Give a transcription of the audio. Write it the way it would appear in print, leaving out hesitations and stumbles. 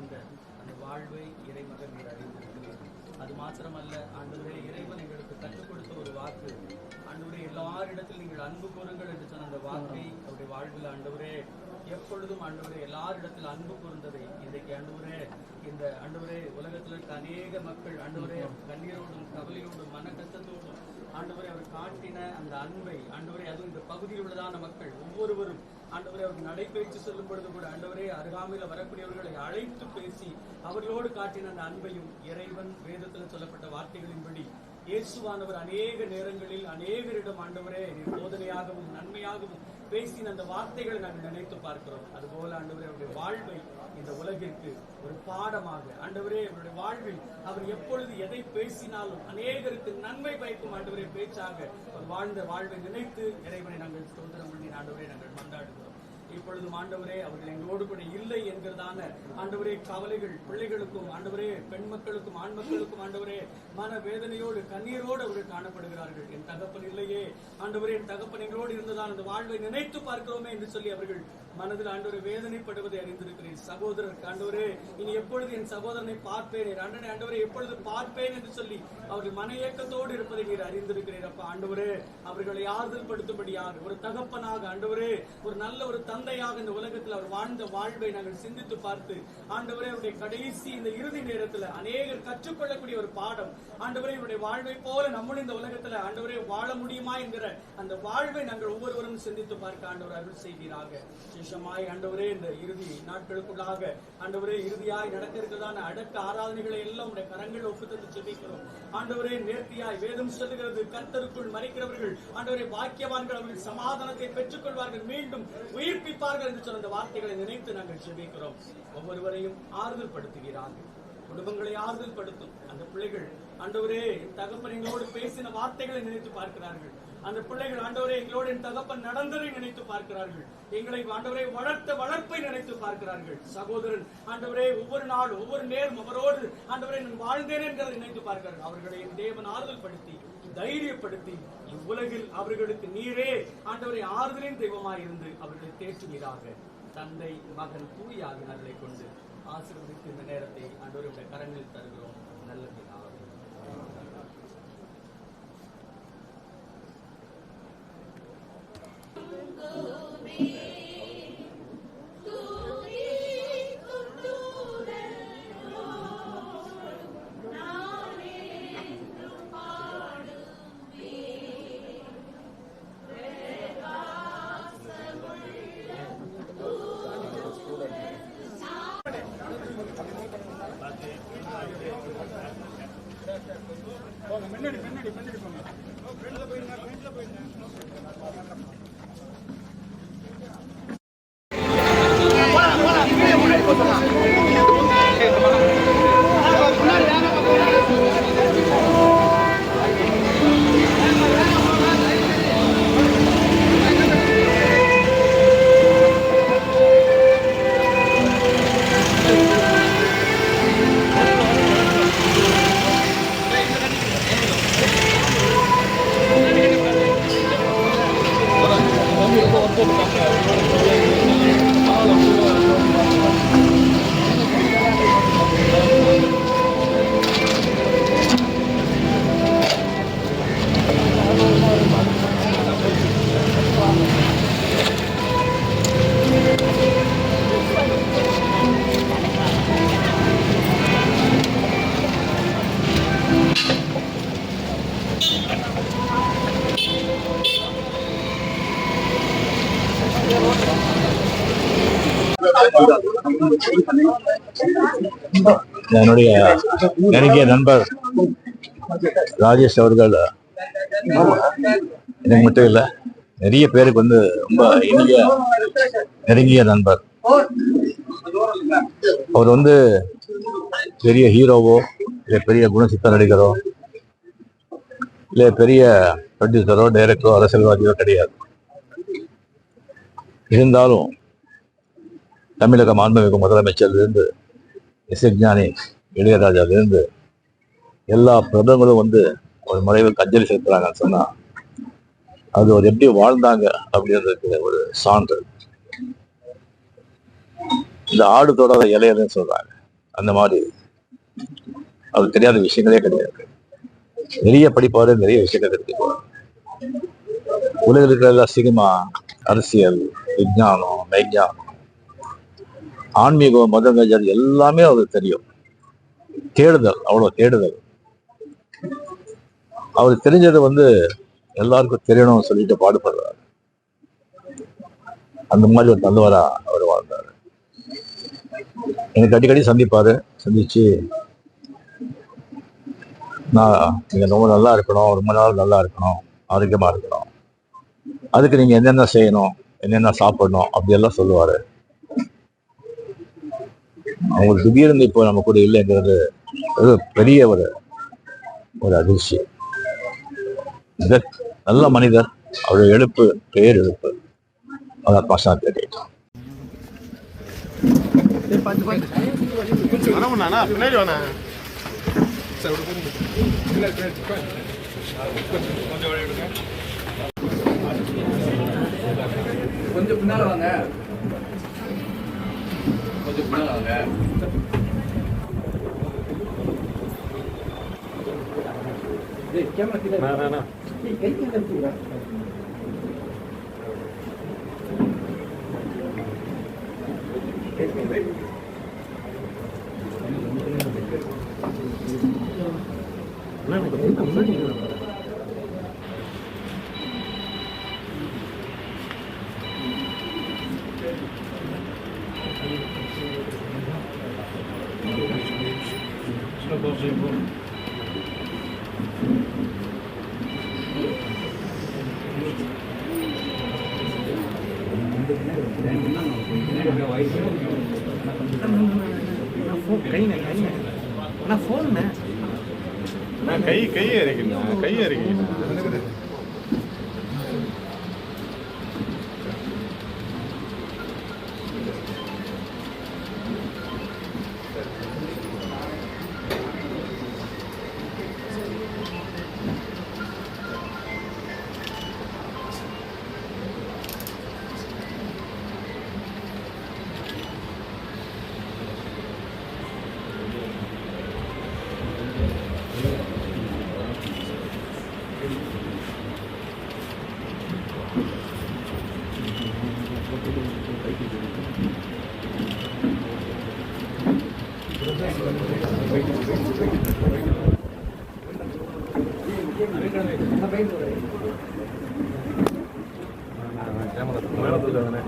தந்த அந்த வாழ்வை இறைமகன் நீர் அறிந்திருக்கிறீர். அது மாத்திரமல்ல ஆண்டவரே, இறைவன் எங்களுக்கு கற்றுக் கொடுத்த ஒரு வாக்கு, ஆண்டவரே எல்லாரிடத்தில் நீங்கள் அன்பு கூறுங்கள் என்று சொன்ன அந்த வாக்கை அவருடைய வாழ்வில் ஆண்டவரே எப்பொழுதும் ஆண்டவரே எல்லாரிடத்தில் அன்பு கூர்ந்ததை இன்றைக்கு ஆண்டவரே இந்த ஆண்டவரே உலகத்தில் இருக்க அநேக மக்கள் ஆண்டவரே கண்ணீரோடும் கவலையோடும் மன கஷ்டத்தோடும் ஆண்டவரே அவர் காட்டின அந்த அன்பை ஆண்டவரே, அதுவும் இந்த பகுதியில் உள்ளதான மக்கள் ஒவ்வொருவரும் ஆண்டவரே அவர்கள் நடைபயிற்சி செல்லும் பொழுது கூட ஆண்டவரே அருகாமையில் வரக்கூடியவர்களை அழைத்து பேசி அவர்களோடு காட்டின அந்த அன்பையும் இறைவன் வேதத்தில் சொல்லப்பட்ட வார்த்தைகளின்படி இயேசுவானவர் அநேக நேரங்களில் அநேகரிடம் ஆண்டவரே போதனையாகவும் நன்மையாகவும் பேசின அந்த வார்த்தைகளை நாங்கள் நினைத்து பார்க்கிறோம். அதுபோல ஆண்டவரே அவருடைய வாழ்வை இந்த உலகிற்கு ஒரு பாடமாக ஆண்டவரே அவருடைய வாழ்வில் அவர் எப்பொழுது எதை பேசினாலும் அநேகருக்கு நன்மை பயக்கும் ஆண்டவரே பேச்சாக அவர் வாழ்ந்த வாழ்வை நினைத்து இறைவனை நாங்கள் ஸ்தோத்திரம் பண்ணி ஆண்டவரே நாங்கள் மன்றாடுகிறோம். இப்பொழுதும் ஆண்டவரே அவர்கள் எங்களோடு கூட இல்லை என்கிறதான ஆண்டவரே கவலைகள் பிள்ளைகளுக்கும் ஆண்டவரே பெண் மக்களுக்கும் ஆண் மக்களுக்கும் ஆண்டவரே மன வேதனையோடு கண்ணீரோடு அவர்கள் காணப்படுகிறார்கள். என் தகப்பன் இல்லையே ஆண்டவரே, என் தகப்பன் எங்களோடு இருந்ததால் அந்த வாழ்வை நினைத்து பார்க்கிறோமே என்று சொல்லி அவர்கள் மனதில் ஆண்டவரை வேதனைப்படுவதை அறிந்திருக்கிறேன். சகோதரர் ஆண்டவரே, இனி எப்பொழுது என் சகோதரனை பார்ப்பேன், அண்ணனை ஆண்டவரை எப்பொழுது பார்ப்பேன் என்று சொல்லி அவர்கள் மன இயக்கத்தோடு இருப்பதை நீர் அறிந்திருக்கிறீர். அப்ப ஆண்டவரே அவர்களை ஆறுதல் படுத்தும்படியாக ஒரு தகப்பனாக ஆண்டவரே ஒரு நல்ல ஒரு தந்தையாக இந்த உலகத்தில் அவர் வாழ்ந்த வாழ்வை நாங்கள் சிந்தித்து பார்த்து ஆண்டவரே அவருடைய கடைசி இந்த இறுதி நேரத்தில் அநேகர் கற்றுக்கொள்ளக்கூடிய ஒரு பாடம் ஆண்டவரே இவருடைய வாழ்வை போல நம்மளும் இந்த உலகத்தில் ஆண்டவரே வாழ முடியுமா என்கிற அந்த வாழ்வை நாங்கள் ஒவ்வொருவரும் சிந்தித்து பார்க்க ஆண்டவர் அருள் செய்வீராக. விசேஷமாய் ஆண்டவரே இந்த இறுதி நாட்களுக்குள்ளாக ஆண்டவரே இறுதியாய் நடக்க இருக்கிறதான அடக்க ஆராதனைகளை எல்லாம் உடைய கரங்கள் ஒப்புத்தந்து ஜெபிக்கிறோம். ஆண்டவரே நேர்த்தியாய் வேதம் சொல்லுகிறது, கர்த்தருக்குள் மரிக்கிறவர்கள் ஆண்டவரே பாக்கியவான்கள், அவர்கள் சமாதானத்தை பெற்றுக் கொள்வார்கள், மீண்டும் உயிர்ப்பிப்பார்கள் என்று சொன்ன அந்த வார்த்தைகளை நினைத்து நாங்கள் ஜெபிக்கிறோம். ஒவ்வொருவரையும் ஆறுதல் படுத்துகிறார்கள், குடும்பங்களை ஆறுதல் படுத்தும். அந்த பிள்ளைகள் ஆண்டவரே தகப்பன் எங்களோடு பேசின வார்த்தைகளை நினைத்து பார்க்கிறார்கள். அந்த பிள்ளைகள் ஆண்டவரே எங்களோடு என் தகப்பன் நடந்ததை நினைத்து பார்க்கிறார்கள். எங்களை ஆண்டவரே வளர்த்த வளர்ப்பை நினைத்து பார்க்கிறார்கள். சகோதரன் ஆண்டவரே ஒவ்வொரு நாளும் ஒவ்வொரு நேரம் அவரோடு ஆண்டவரே நான் வாழ்ந்தேன் என்கிறதை நினைத்து பார்க்கிறார்கள். அவர்களை என் தேவன் ஆறுதல் படுத்தி தைரியப்படுத்தி இவ்வுலகில் அவர்களுக்கு நீரே ஆண்டவரை ஆறுதலின் தெய்வமாய் இருந்து அவர்களை தேற்றுவீராக. தந்தை மகன் தூய ஆவியானவரை கொண்டு ஆசீர்வதித்து இந்த நேரத்தை ஆண்டவருடைய கரங்களில் தருகிறோம். நல்ல பிதாவே. என்னுடைய நெருங்கிய நண்பர் ராஜேஷ் அவர்கள் எனக்கு மட்டும் இல்லை, நிறைய பேருக்கு ரொம்ப இனிய நெருங்கிய நண்பர். அவர் பெரிய ஹீரோவோ இல்லை பெரிய குணசித்த நடிகரோ இல்லை பெரிய ப்ரொடியூசரோ டைரக்டரோ அரசியல்வாதியோ கிடையாது. இருந்தாலும் தமிழக மாண்புமிகு முதலமைச்சர்லேருந்து இசைஞானி இளையராஜாவிலிருந்து எல்லா பிரபலங்களும் ஒரு மறைவுக்கு அஞ்சலி செலுத்துறாங்கன்னு சொன்னா அது ஒரு எப்படி வாழ்ந்தாங்க அப்படின்றதுக்கு ஒரு சான்று. இந்த ஆடு தொடாத இலையதுன்னு சொல்றாங்க. அந்த மாதிரி அவருக்கு தெரியாத விஷயங்களே கிடையாது. நிறைய படிப்பாரு, நிறைய விஷயங்கள் தெரிஞ்சுக்குவார். உலகில் இருக்கிற சினிமா, அரசியல், விஞ்ஞானம், மெய்ஞானம், ஆன்மீகம், மதங்கள் எல்லாமே அவருக்கு தெரியும். தேடுதல், அவ்வளவு தேடுதல். அவருக்கு தெரிஞ்சது எல்லாருக்கும் தெரியணும்னு சொல்லிட்டு பாடுபடுறாரு. அந்த மாதிரி ஒரு நல்லவரா அவர் வாழ்ந்தாரு. எனக்கு அடிக்கடி சந்திச்சு நீங்க ரொம்ப நல்லா இருக்கணும், ரொம்ப நாள் நல்லா இருக்கணும், ஆரோக்கியமா இருக்கணும், அதுக்கு நீங்க என்னென்ன செய்யணும், என்னென்ன சாப்பிடணும் அப்படியெல்லாம் சொல்லுவாரு. அவங்க திடீர்னு இப்போ நம்ம கூட இல்லைங்கிறது ஒரு பெரிய ஒரு அதிர்ச்சி. நல்ல மனிதர். அவருடைய எழுப்பு பேர் எழுப்பு. அதான் பாஷா கேட்டோம். கொஞ்சம் பின்னால வாங்க. கொஞ்சம் பின்னால வாங்க. கேமரா கீழே கை கழுத்துங்க. கை இறக்கணும். கேமரா